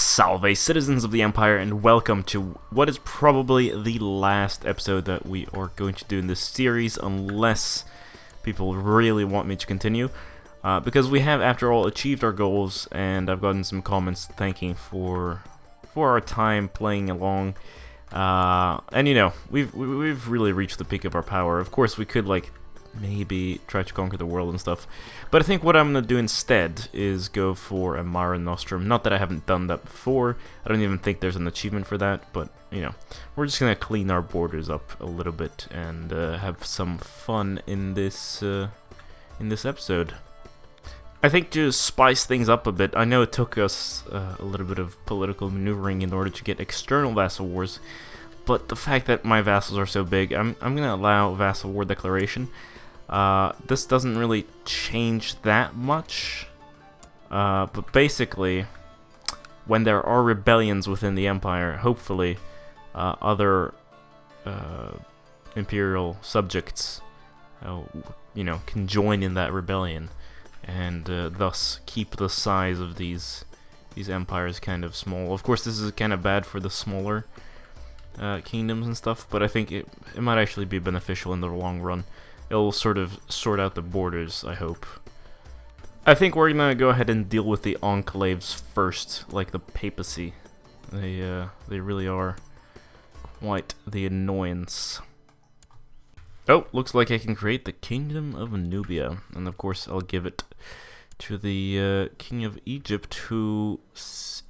Salve, citizens of the Empire, and welcome to what is probably the last episode that we are going to do in this series, unless people really want me to continue. Because we have, after all, achieved our goals, and I've gotten some comments thanking for our time playing along. And you know, we've really reached the peak of our power. Of course, we could maybe try to conquer the world and stuff, but I think what I'm gonna do instead is go for a Mare Nostrum. Not that I haven't done that before. I don't even think there's an achievement for that, but you know, we're just gonna clean our borders up a little bit and have some fun in this episode. I think to spice things up a bit, I know it took us a little bit of political maneuvering in order to get external vassal wars, but the fact that my vassals are so big, I'm gonna allow Vassal War Declaration. This doesn't really change that much, but basically, when there are rebellions within the Empire, hopefully, other Imperial subjects, you know, can join in that rebellion, and thus keep the size of these empires kind of small. Of course, this is kind of bad for the smaller kingdoms and stuff, but I think it might actually be beneficial in the long run. It'll sort of sort out the borders, I hope. I think we're gonna go ahead and deal with the enclaves first, like the papacy. They really are quite the annoyance. Oh, looks like I can create the Kingdom of Nubia, and of course I'll give it to the King of Egypt, who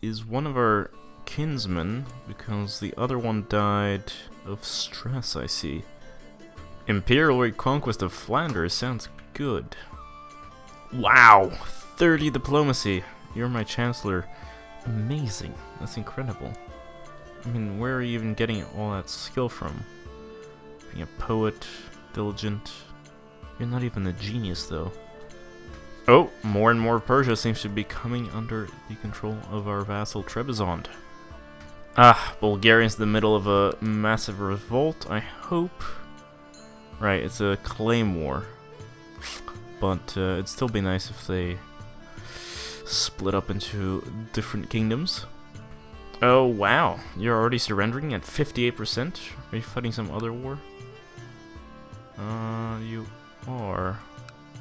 is one of our kinsmen, because the other one died of stress, I see. Imperial Reconquest of Flanders sounds good. Wow, 30 diplomacy. You're my chancellor. Amazing. That's incredible. I mean, where are you even getting all that skill from? Being a poet, diligent. You're not even a genius, though. Oh, more and more of Persia seems to be coming under the control of our vassal Trebizond. Ah, Bulgaria's in the middle of a massive revolt, I hope. Right, it's a claim war, but it'd still be nice if they split up into different kingdoms. Oh wow, you're already surrendering at 58%? Are you fighting some other war? You are.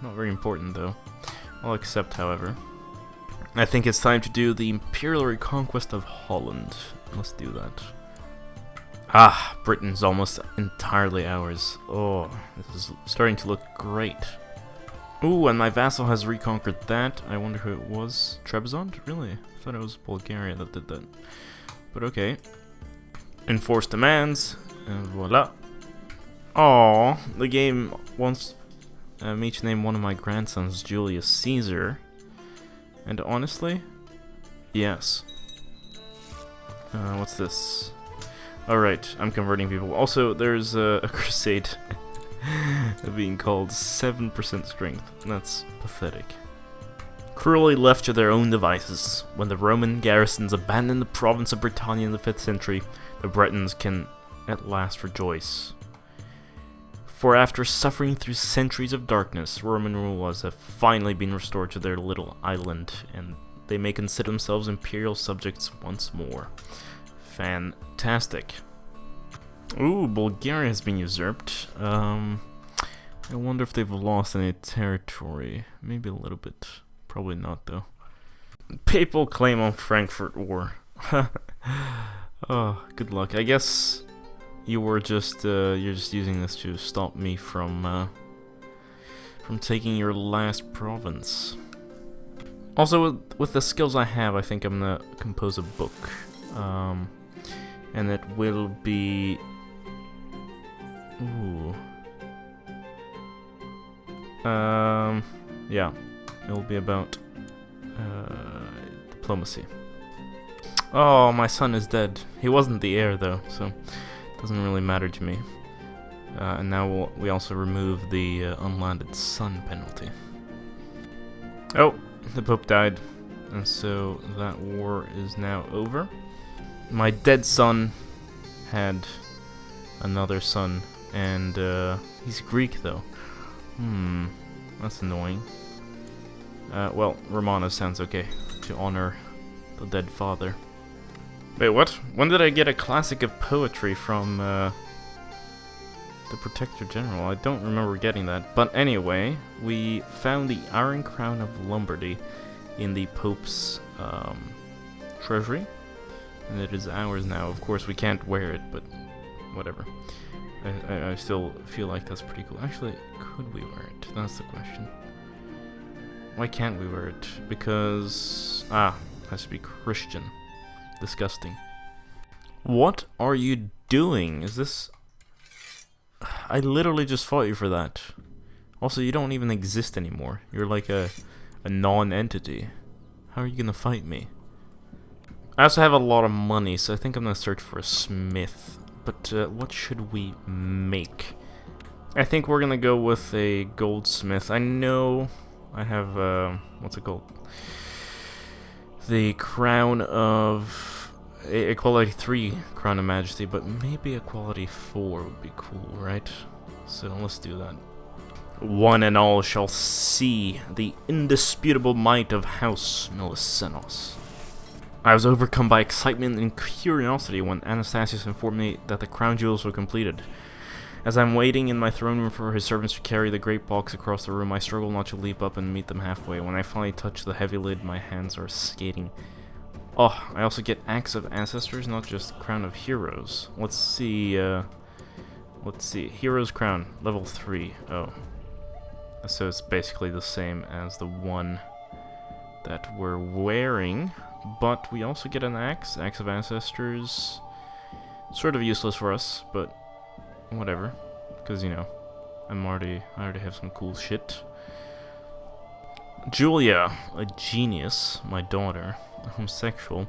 Not very important though. I'll accept, however. I think it's time to do the Imperial Reconquest of Holland. Let's do that. Ah, Britain's almost entirely ours. Oh, this is starting to look great. Ooh, and my vassal has reconquered that. I wonder who it was. Trebizond? Really? I thought it was Bulgaria that did that. But okay. Enforce demands, and voila. Aww, the game wants me to name one of my grandsons Julius Caesar. And honestly, yes. What's this? Alright, I'm converting people. Also, there's a crusade being called 7% strength. That's pathetic. Cruelly left to their own devices, when the Roman garrisons abandoned the province of Britannia in the 5th century, the Bretons can at last rejoice. For after suffering through centuries of darkness, Roman rulers have finally been restored to their little island, and they may consider themselves imperial subjects once more. Fantastic. Ooh, Bulgaria has been usurped. I wonder if they've lost any territory. Maybe a little bit. Probably not, though. Papal claim on Frankfurt War. Oh, good luck. I guess you're just using this to stop me from taking your last province. Also, with the skills I have, I think I'm gonna compose a book. And it will be... Ooh. Yeah. It'll be about diplomacy. Oh, my son is dead. He wasn't the heir, though, so it doesn't really matter to me. And now we also remove the unlanded son penalty. Oh, the Pope died. And so that war is now over. My dead son had another son, and he's Greek though. That's annoying. Well, Romanus sounds okay, to honor the dead father. Wait, what? When did I get a classic of poetry from the Protector General? I don't remember getting that. But anyway, we found the Iron Crown of Lombardy in the Pope's treasury. And it is ours now. Of course, we can't wear it, but whatever. I still feel like that's pretty cool. Actually, could we wear it? That's the question. Why can't we wear it? Because... it has to be Christian. Disgusting. What are you doing? Is this... I literally just fought you for that. Also, you don't even exist anymore. You're like a non-entity. How are you gonna fight me? I also have a lot of money, so I think I'm gonna search for a smith. But what should we make? I think we're gonna go with a goldsmith. I know I have, what's it called? The crown of... a quality 3 crown of majesty, but maybe a quality 4 would be cool, right? So let's do that. One and all shall see the indisputable might of House Milicenos. I was overcome by excitement and curiosity when Anastasius informed me that the crown jewels were completed. As I'm waiting in my throne room for his servants to carry the great box across the room, I struggle not to leap up and meet them halfway. When I finally touch the heavy lid, my hands are skating. Oh, I also get Axe of Ancestors, not just Crown of Heroes. Let's see, Heroes Crown, level 3. Oh. So it's basically the same as the one that we're wearing. But we also get an Axe of Ancestors. Sort of useless for us, but whatever. Because, you know, I already have some cool shit. Julia, a genius, my daughter, a homosexual,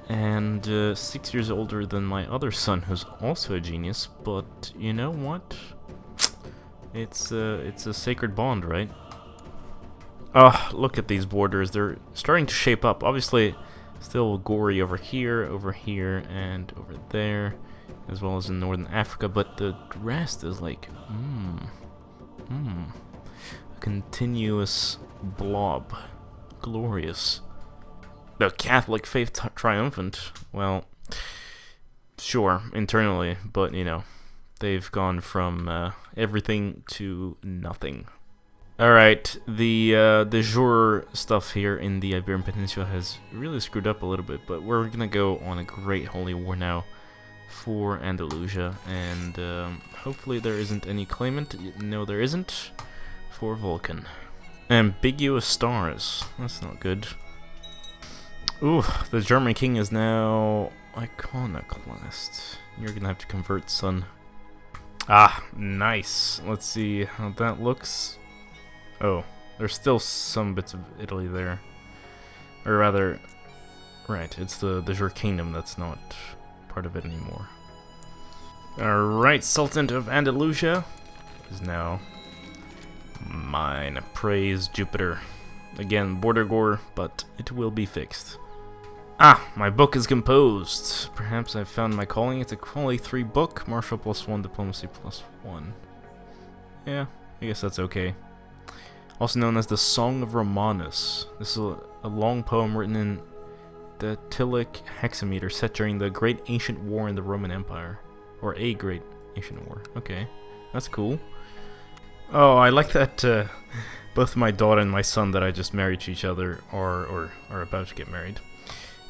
and 6 years older than my other son, who's also a genius, but you know what? It's a sacred bond, right? Look at these borders. They're starting to shape up. Obviously, still gory over here, and over there, as well as in Northern Africa, but the rest is like, a continuous blob. Glorious. The Catholic faith triumphant. Well, sure, internally, but, you know, they've gone from everything to nothing. Alright, the de jure stuff here in the Iberian Peninsula has really screwed up a little bit, but we're gonna go on a great holy war now for Andalusia, and hopefully there isn't any claimant. No, there isn't. For Vulcan. Ambiguous stars. That's not good. Ooh, the German king is now iconoclast. You're gonna have to convert, son. Ah, nice. Let's see how that looks. Oh, there's still some bits of Italy there. Or rather, right, it's the de jure kingdom that's not part of it anymore. Alright, Sultan of Andalusia is now mine. Praise Jupiter. Again, border gore, but it will be fixed. Ah, my book is composed. Perhaps I've found my calling. It's a quality 3 book. Martial +1, diplomacy +1. Yeah, I guess that's okay. Also known as the Song of Romanus. This is a long poem written in the Tillic hexameter set during the Great Ancient War in the Roman Empire. Or a Great Ancient War. Okay, that's cool. Oh, I like that both my daughter and my son that I just married to each other are about to get married.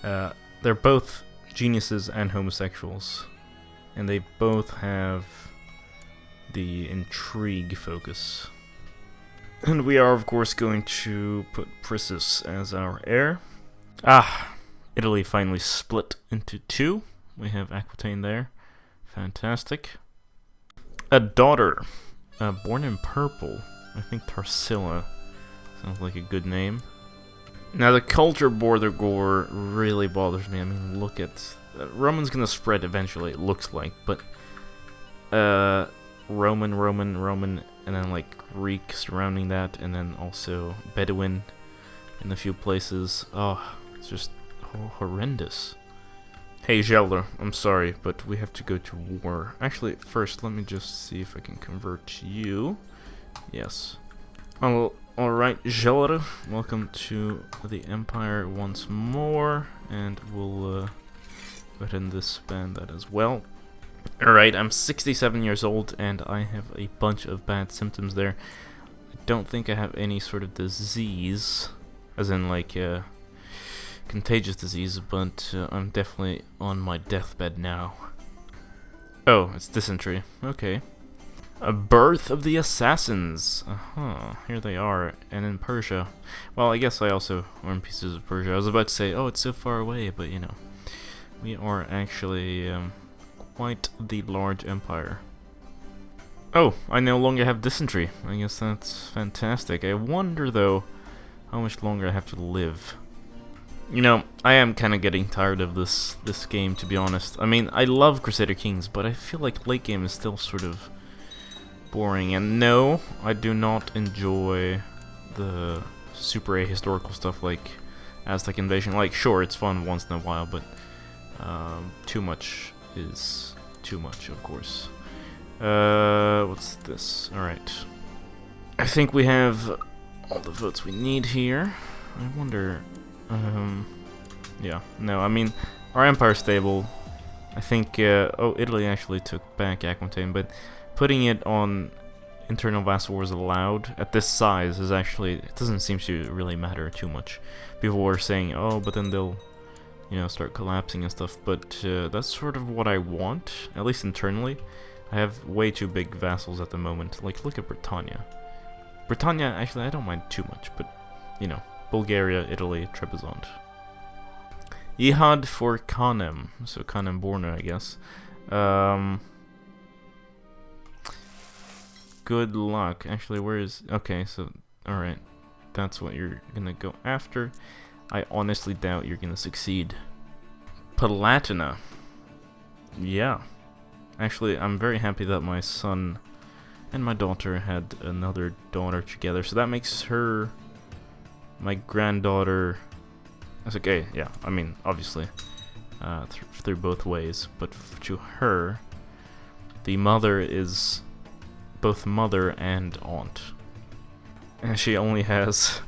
They're both geniuses and homosexuals. And they both have the intrigue focus. And we are, of course, going to put Priscus as our heir. Ah, Italy finally split into 2. We have Aquitaine there. Fantastic. A daughter, born in purple. I think Tarsila sounds like a good name. Now, the culture border gore really bothers me. I mean, look at... Roman's gonna spread eventually, it looks like, but... Roman, and then like Greek surrounding that, and then also Bedouin in a few places. Oh, it's just horrendous. Hey Gelder, I'm sorry, but we have to go to war. Actually, first let me just see if I can convert you. Yes. Alright, Gelder, welcome to the Empire once more, and we'll go ahead and disband that as well. Alright, I'm 67 years old, and I have a bunch of bad symptoms there. I don't think I have any sort of disease, as in like contagious disease, but I'm definitely on my deathbed now. Oh, it's dysentery. Okay. A birth of the assassins. Here they are, and in Persia. Well, I guess I also own pieces of Persia. I was about to say, oh, it's so far away, but you know, we are actually quite the large empire. Oh, I no longer have dysentery. I guess that's fantastic. I wonder, though, how much longer I have to live. You know, I am kind of getting tired of this game, to be honest. I mean, I love Crusader Kings, but I feel like late game is still sort of boring. And no, I do not enjoy the super ahistorical stuff like Aztec Invasion. Like, sure, it's fun once in a while, but too much is too much, of course. What's this? Alright. I think we have all the votes we need here. I wonder... yeah, no, I mean, our empire's stable. I think, oh, Italy actually took back Aquitaine, but putting it on internal vassal wars allowed at this size is actually, it doesn't seem to really matter too much. People were saying, oh, but then they'll, you know, start collapsing and stuff, but that's sort of what I want, at least internally. I have way too big vassals at the moment. Like, look at Britannia. Britannia, actually, I don't mind too much, but, you know, Bulgaria, Italy, Trebizond. Jihad for Kanem. So Kanem Bornu, I guess. Good luck. Actually, where is... Okay, so... Alright. That's what you're gonna go after. I honestly doubt you're gonna succeed. Palatina. Yeah. Actually, I'm very happy that my son and my daughter had another daughter together. So that makes her... my granddaughter. That's okay, yeah, I mean, obviously, through both ways, but to her, the mother is both mother and aunt. And she only has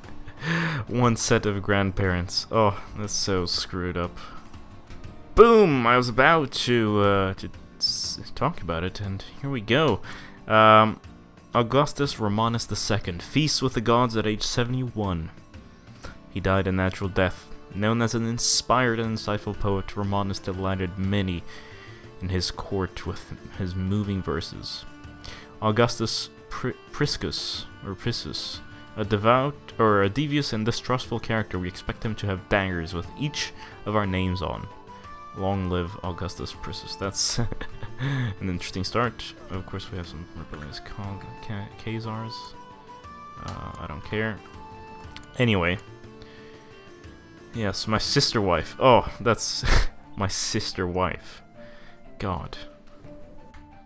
one set of grandparents. Oh, that's so screwed up. Boom! I was about to talk about it, and here we go. Augustus Romanus II feasts with the gods at age 71. He died a natural death. Known as an inspired and insightful poet, Romanus delighted many in his court with his moving verses. Augustus Priscus, a devout or a devious and distrustful character, we expect him to have daggers with each of our names on. Long live Augustus Priscus. That's an interesting start. Of course, we have some rebellious Khazars. I don't care. Anyway. Yes, my sister wife. Oh, that's my sister wife. God.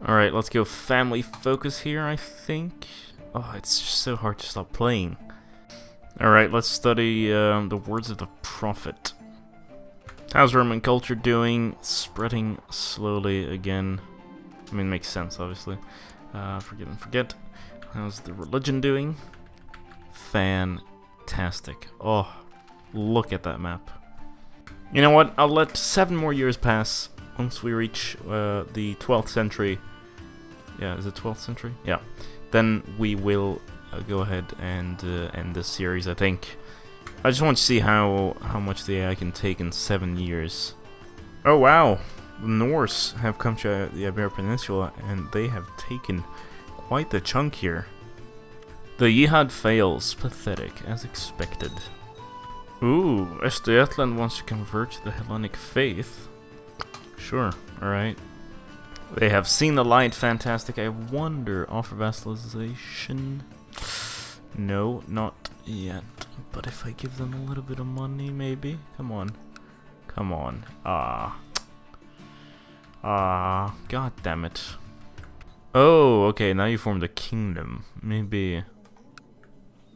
Alright, let's go family focus here, I think. Oh, it's just so hard to stop playing. Alright, let's study the words of the prophet. How's Roman culture doing? Spreading slowly again. I mean, makes sense, obviously. Forgive and forget. How's the religion doing? Fantastic. Oh. Look at that map. You know what? I'll let 7 more years pass once we reach the 12th century. Yeah, is it 12th century? Yeah. Then we will go ahead and end this series, I think. I just want to see how much the AI can take in 7 years. Oh wow! The Norse have come to the Iberian Peninsula, and they have taken quite the chunk here. The Jihad fails. Pathetic, as expected. Ooh, Östergötland wants to convert to the Hellenic faith. Sure, alright. They have seen the light, fantastic. I wonder, offer vassalization? No, not yet. But if I give them a little bit of money, maybe? Come on. Come on. God damn it. Oh, okay, now you formed a kingdom. Maybe...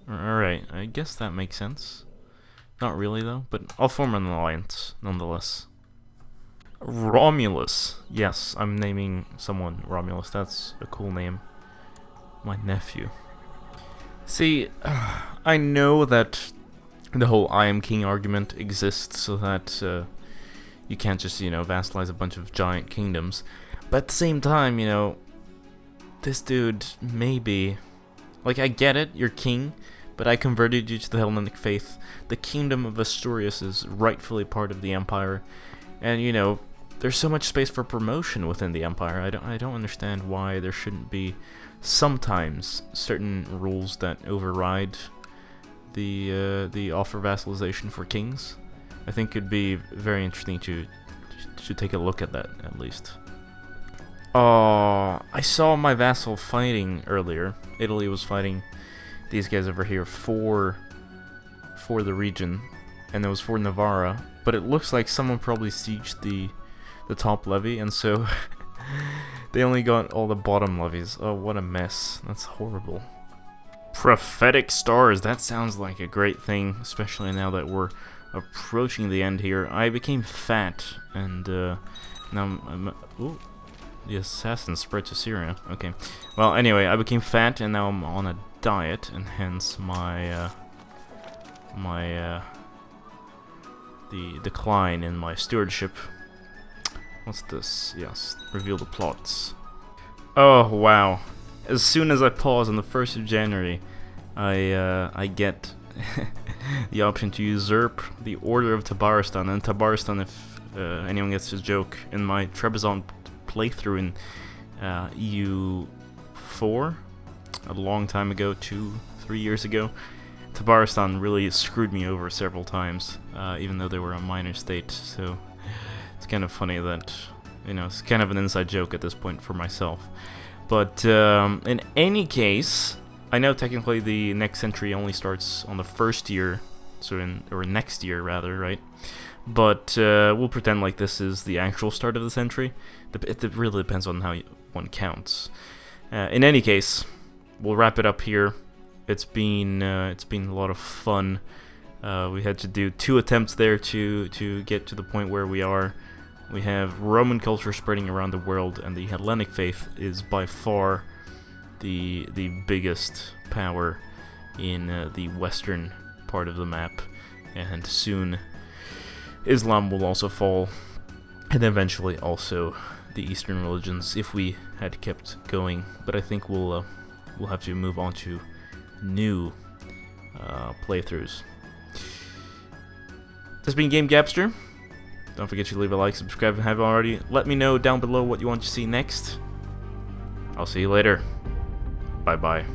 Alright, I guess that makes sense. Not really, though, but I'll form an alliance, nonetheless. Romulus. Yes, I'm naming someone Romulus. That's a cool name. My nephew. See, I know that the whole I am king argument exists so that, you can't just, vassalize a bunch of giant kingdoms. But at the same time, this dude maybe... Like, I get it, you're king, but I converted you to the Hellenic faith. The kingdom of Asturias is rightfully part of the empire. And, there's so much space for promotion within the empire. I don't understand why there shouldn't be sometimes certain rules that override the offer vassalization for kings. I think it'd be very interesting to take a look at that, at least. I saw my vassal fighting earlier. Italy was fighting these guys over here for the region, and it was for Navarra. But it looks like someone probably sieged the top levy, and so they only got all the bottom levies. Oh, what a mess. That's horrible. Prophetic stars. That sounds like a great thing, especially now that we're approaching the end here. I became fat, and now I'm ooh. The assassin spread to Syria. Okay. Well, anyway, I became fat, and now I'm on a diet, and hence my the decline in my stewardship. What's this? Yes, reveal the plots. Oh wow! As soon as I pause on the 1st of January, I get the option to usurp the Order of Tabaristan. And Tabaristan, if anyone gets this joke, in my Trebizond playthrough in EU4 a long time ago, 2-3 years ago, Tabaristan really screwed me over several times, even though they were a minor state. So it's kind of funny that, it's kind of an inside joke at this point for myself. But in any case, I know technically the next century only starts on the 1st year, or next year rather, right? But we'll pretend like this is the actual start of the century. It really depends on how one counts. In any case, we'll wrap it up here. It's been a lot of fun. We had to do 2 attempts there to get to the point where we are. We have Roman culture spreading around the world, and the Hellenic faith is by far the biggest power in the western part of the map, and soon Islam will also fall, and eventually also the Eastern religions if we had kept going. But I think we'll have to move on to new playthroughs. This has been GameGabster. Don't forget to leave a like, subscribe if you haven't already. Let me know down below what you want to see next. I'll see you later. Bye bye.